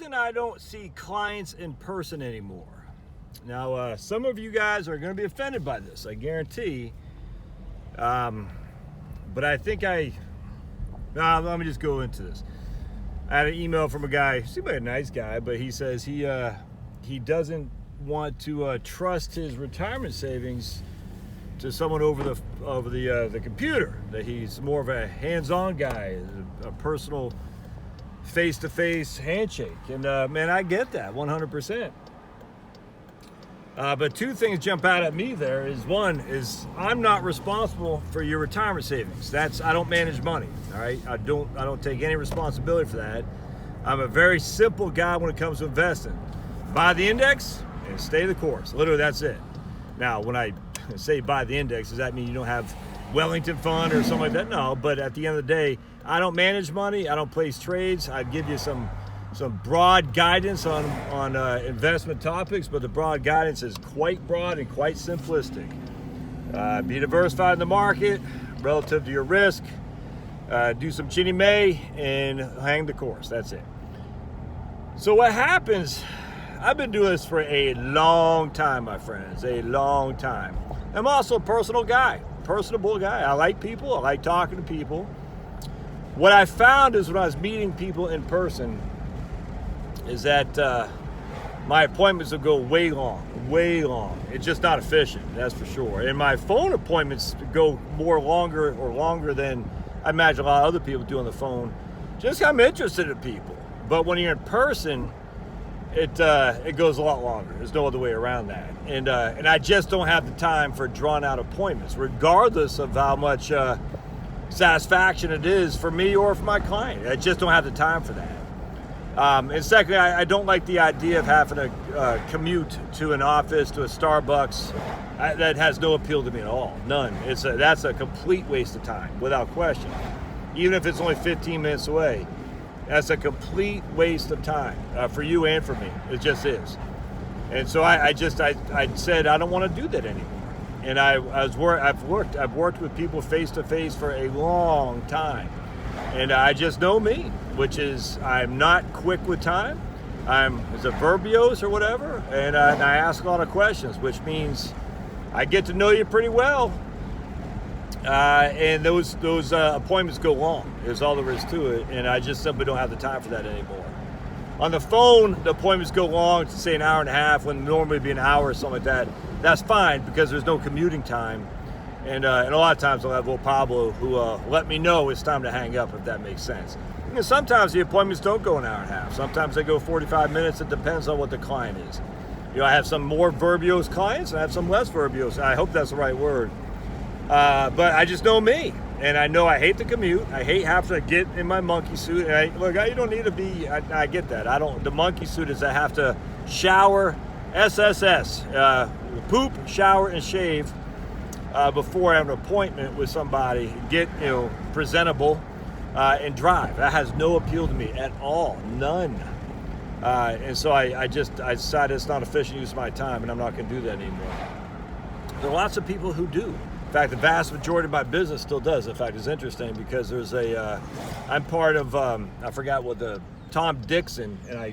reason I don't see clients in person anymore. Now, some of you guys are going to be offended by this, I guarantee. But I think let me just go into this. I had an email from a guy, seemed like a nice guy, but he says he doesn't want to trust his retirement savings to someone over the computer. That he's more of a hands-on guy, a personal face-to-face handshake. And man, I get that 100%. But two things jump out at me there. One is I'm not responsible for your retirement savings. I don't manage money. All right, I don't take any responsibility for that. I'm a very simple guy when it comes to investing. Buy the index and stay the course. Literally, that's it. Now, when I say buy the index, does that mean you don't have Wellington Fund or something like that? No, but at the end of the day, I don't manage money. I don't place trades. I give you some broad guidance on investment topics, but the broad guidance is quite broad and quite simplistic. Be diversified in the market relative to your risk. Do some Ginnie Mae and hang the course. That's it. So what happens, I've been doing this for a long time, my friends, a long time. I'm also a personable guy. I like people. I like talking to people. What I found is when I was meeting people in person is that my appointments will go way long. It's just not efficient, that's for sure. And my phone appointments go longer than I imagine a lot of other people do on the phone. Just I'm interested in people. But when you're in person, it goes a lot longer. There's no other way around that. And I just don't have the time for drawn out appointments, regardless of how much satisfaction it is for me or for my client. I just don't have the time for that. And secondly, I don't like the idea of having to commute to an office, to a Starbucks. That has no appeal to me at all. None. That's a complete waste of time, without question. Even if it's only 15 minutes away, that's a complete waste of time for you and for me. It just is. And so I said I don't want to do that anymore. And I've worked with people face to face for a long time. And I just know me, which is I'm not quick with time. It's a verbiose or whatever, and I ask a lot of questions, which means I get to know you pretty well. And those appointments go long, is all there is to it, and I just simply don't have the time for that anymore. On the phone, the appointments go long, to say an hour and a half, when normally it'd be an hour or something like that. That's fine, because there's no commuting time. And a lot of times I'll have old Pablo who let me know it's time to hang up, if that makes sense. And sometimes the appointments don't go an hour and a half. Sometimes they go 45 minutes. It depends on what the client is. I have some more verbose clients and I have some less verbose. I hope that's the right word. But I just know me. And I know I hate the commute. I hate having to get in my monkey suit. And you don't need to be, I get that. The monkey suit is I have to shower, SSS, poop, shower, and shave before I have an appointment with somebody, get presentable, and drive. That has no appeal to me at all, none. And so I decided it's not efficient use of my time, and I'm not going to do that anymore. There are lots of people who do. In fact, the vast majority of my business still does. In fact, it's interesting because there's I'm part of, I forgot what Tom Dixon, and I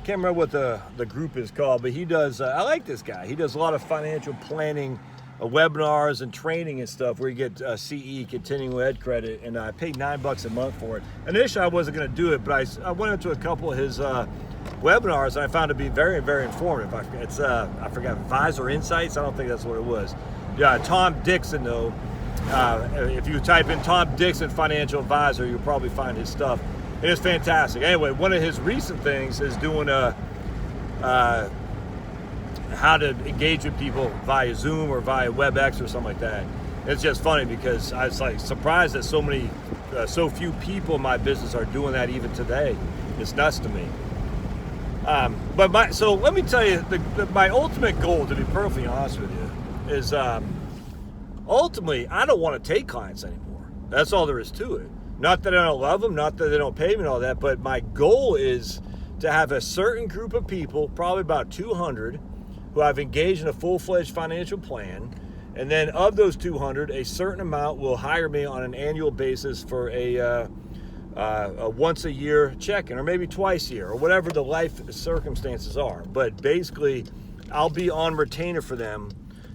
can't remember what the group is called, but he does, I like this guy. He does a lot of financial planning webinars and training and stuff where you get CE, continuing ed credit, and I paid $9 a month for it. Initially, I wasn't going to do it, but I went into a couple of his webinars, and I found it to be very, very informative. I forgot, Advisor Insights? I don't think that's what it was. Yeah, Tom Dixon, though. If you type in Tom Dixon Financial Advisor, you'll probably find his stuff. And it's fantastic. Anyway, one of his recent things is doing how to engage with people via Zoom or via WebEx or something like that. It's just funny because I was surprised that so few people in my business are doing that even today. It's nuts to me. So let me tell you, my ultimate goal, to be perfectly honest with you, is ultimately I don't want to take clients anymore. That's all there is to it. Not that I don't love them, not that they don't pay me and all that, but my goal is to have a certain group of people, probably about 200, who I've engaged in a full-fledged financial plan, and then of those 200, a certain amount will hire me on an annual basis for a once a year check-in, or maybe twice a year, or whatever the life circumstances are. But basically, I'll be on retainer for them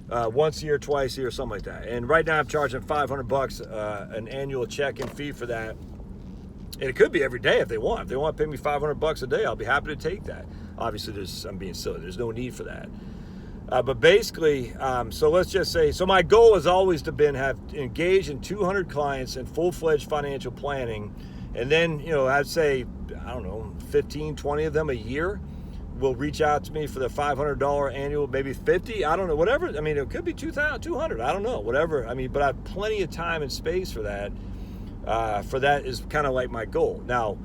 once a year, twice a year, something like that. And right now I'm charging $500 an annual check-in fee for that. And it could be every day if they want. If they want to pay me $500 a day, I'll be happy to take that. Obviously, I'm being silly. There's no need for that. But basically, so let's just say, so my goal has always been have engaged in 200 clients in full-fledged financial planning. And then, I'd say, 15, 20 of them a year will reach out to me for the $500 annual, maybe 50, I don't know, whatever. I mean, it could be 200, I don't know, whatever. I mean, but I have plenty of time and space for that. For that is kind of like my goal. Now,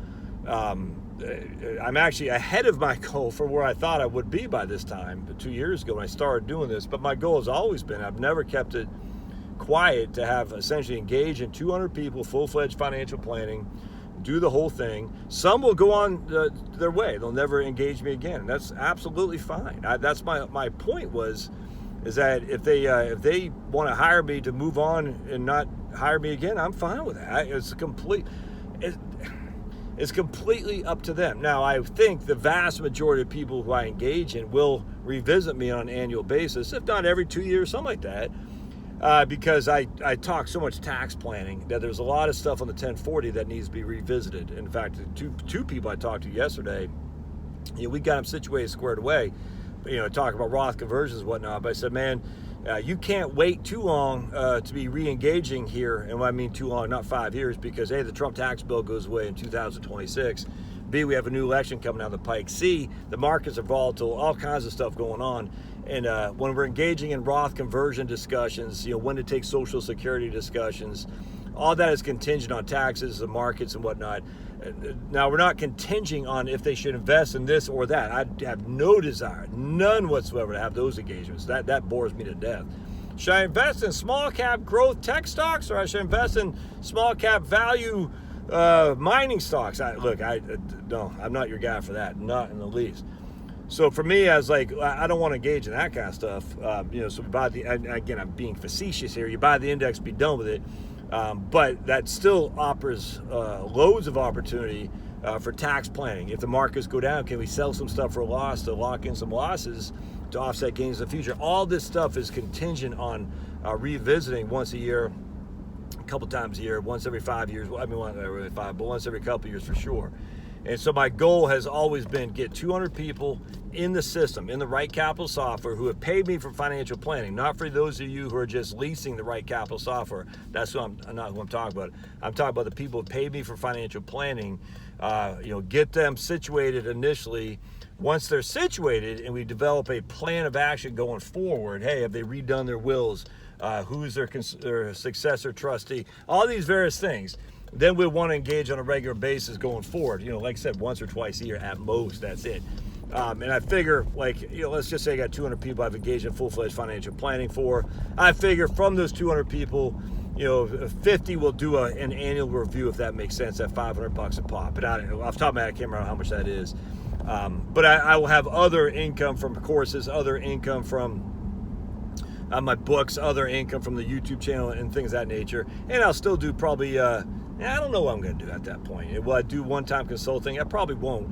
I'm actually ahead of my goal for where I thought I would be by this time, 2 years ago when I started doing this. But my goal has always been, I've never kept it quiet, to have essentially engaged in 200 people, full-fledged financial planning, do the whole thing. Some will go on their way. They'll never engage me again. That's absolutely fine. That's my point is that if they want to hire me to move on and not hire me again, I'm fine with that. It's completely up to them. Now, I think the vast majority of people who I engage in will revisit me on an annual basis, if not every 2 years, something like that. Because I talk so much tax planning that there's a lot of stuff on the 1040 that needs to be revisited. In fact, two people I talked to yesterday, we got them situated, squared away, talking about Roth conversions and whatnot. But I said, man, you can't wait too long to be re-engaging here. And when I mean too long, not 5 years, because A, the Trump tax bill goes away in 2026. B, we have a new election coming down the pike. C, the markets are volatile, all kinds of stuff going on. And when we're engaging in Roth conversion discussions, when to take Social Security discussions, all that is contingent on taxes, the markets, and whatnot. Now, we're not contingent on if they should invest in this or that. I have no desire, none whatsoever, to have those engagements. That bores me to death. Should I invest in small cap growth tech stocks, or I should invest in small cap value mining stocks? No, I'm not your guy for that, not in the least. So for me, I was like, I don't want to engage in that kind of stuff. So again, I'm being facetious here. You buy the index, be done with it. But that still offers loads of opportunity for tax planning. If the markets go down, can we sell some stuff for a loss to lock in some losses to offset gains in the future? All this stuff is contingent on revisiting once a year, a couple times a year, once every 5 years. Well, I mean, not every 5, but once every couple years for sure. And so my goal has always been get 200 people in the system, in the Right Capital software, who have paid me for financial planning. Not for those of you who are just leasing the Right Capital software. That's what I'm not who I'm talking about. I'm talking about the people who paid me for financial planning. Get them situated initially. Once they're situated and we develop a plan of action going forward, hey, have they redone their wills? Who's their successor trustee? All these various things. Then we'll want to engage on a regular basis going forward. Like I said, once or twice a year at most, that's it. And I figure, let's just say I got 200 people I've engaged in full-fledged financial planning for. I figure from those 200 people, 50 will do an annual review, if that makes sense, at $500 a pop. But off the top of my head, I can't remember how much that is. But I will have other income from courses, other income from my books, other income from the YouTube channel and things of that nature. And I'll still do probably, I don't know what I'm going to do at that point. Will I do one-time consulting? I probably won't.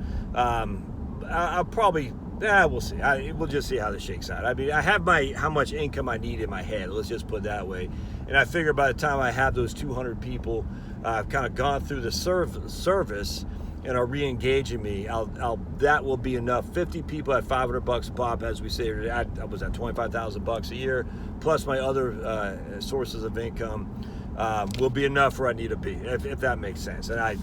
I'll probably, we'll see. We'll just see how this shakes out. I mean, I have how much income I need in my head. Let's just put it that way. And I figure by the time I have those 200 people kind of gone through the service and are re-engaging me, that will be enough. 50 people at $500 a pop, as we say, I was at $25,000 a year, plus my other sources of income. Will be enough where I need to be, if that makes sense. And I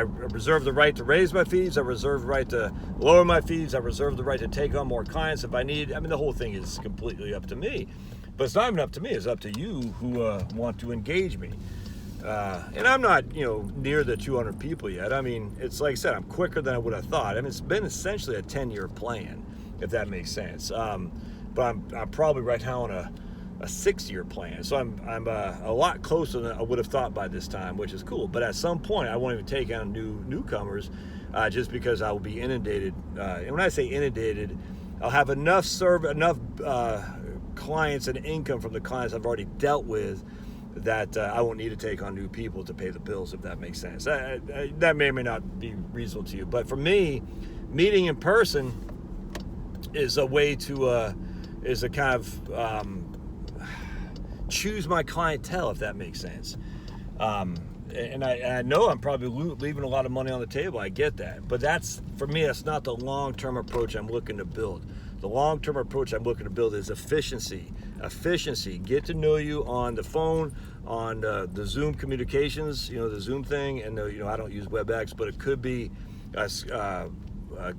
reserve the right to raise my fees. I reserve the right to lower my fees. I reserve the right to take on more clients if I need. I mean, the whole thing is completely up to me. But it's not even up to me. It's up to you who want to engage me. And I'm not, near the 200 people yet. I mean, it's like I said, I'm quicker than I would have thought. I mean, it's been essentially a 10-year plan, if that makes sense. But I'm probably right now on a 6-year plan. So I'm a lot closer than I would have thought by this time, which is cool. But at some point, I won't even take on newcomers just because I will be inundated. And when I say inundated, I'll have enough clients and income from the clients I've already dealt with that I won't need to take on new people to pay the bills, if that makes sense. That may or may not be reasonable to you, but for me, meeting in person is a way to is a kind of choose my clientele, if that makes sense. And I know I'm probably leaving a lot of money on the table. I get that, but that's, for me, that's not the long-term approach I'm looking to build. The long-term approach I'm looking to build is efficiency. Get to know you on the phone, on the Zoom communications, the Zoom thing, and I don't use WebEx, but it could be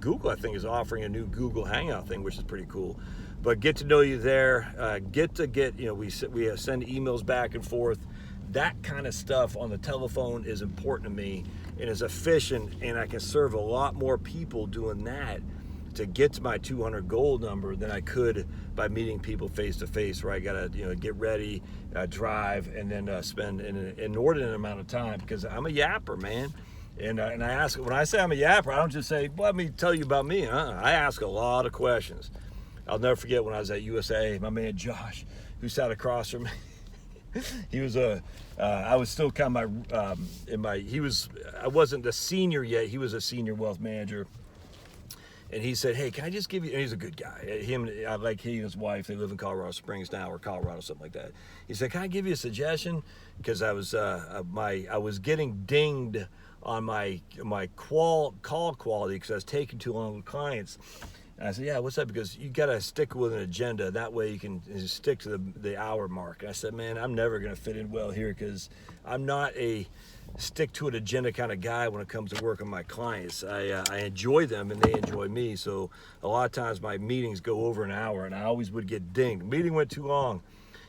Google, I think, is offering a new Google Hangout thing, which is pretty cool. But get to know you there. We send emails back and forth. That kind of stuff on the telephone is important to me and is efficient, and I can serve a lot more people doing that to get to my 200 goal number than I could by meeting people face to face, where I gotta get ready, drive, and then spend an inordinate amount of time, because I'm a yapper, man. And I ask, when I say I'm a yapper, I don't just say, let me tell you about me. I ask a lot of questions. I'll never forget when I was at USA, my man Josh, who sat across from me. He was I was still kind of I wasn't the senior yet. He was a senior wealth manager. And he said, hey, can I just give you, and he's a good guy. He and his wife, they live in Colorado Springs now, or Colorado, something like that. He said, can I give you a suggestion? Because I was getting dinged on my call quality because I was taking too long with clients. And I said, yeah, what's up? Because you got to stick with an agenda. That way you can stick to the hour mark. And I said, man, I'm never going to fit in well here, because I'm not a stick to an agenda kind of guy when it comes to working with my clients. I enjoy them and they enjoy me. So a lot of times my meetings go over an hour, and I always would get dinged. The meeting went too long.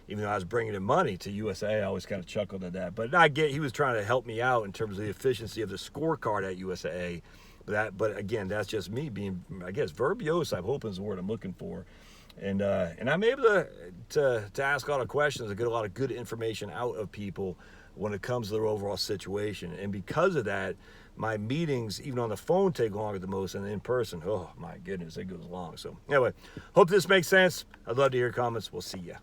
Even though I was bringing in money to USA, I always kind of chuckled at that. But he was trying to help me out in terms of the efficiency of the scorecard at USA. But again, that's just me being, I guess, verbose, I hope is the word I'm looking for. And I'm able to ask a lot of questions and get a lot of good information out of people when it comes to their overall situation. And because of that, my meetings, even on the phone, take longer the most than in person. Oh my goodness, it goes long. So anyway, hope this makes sense. I'd love to hear your comments. We'll see ya.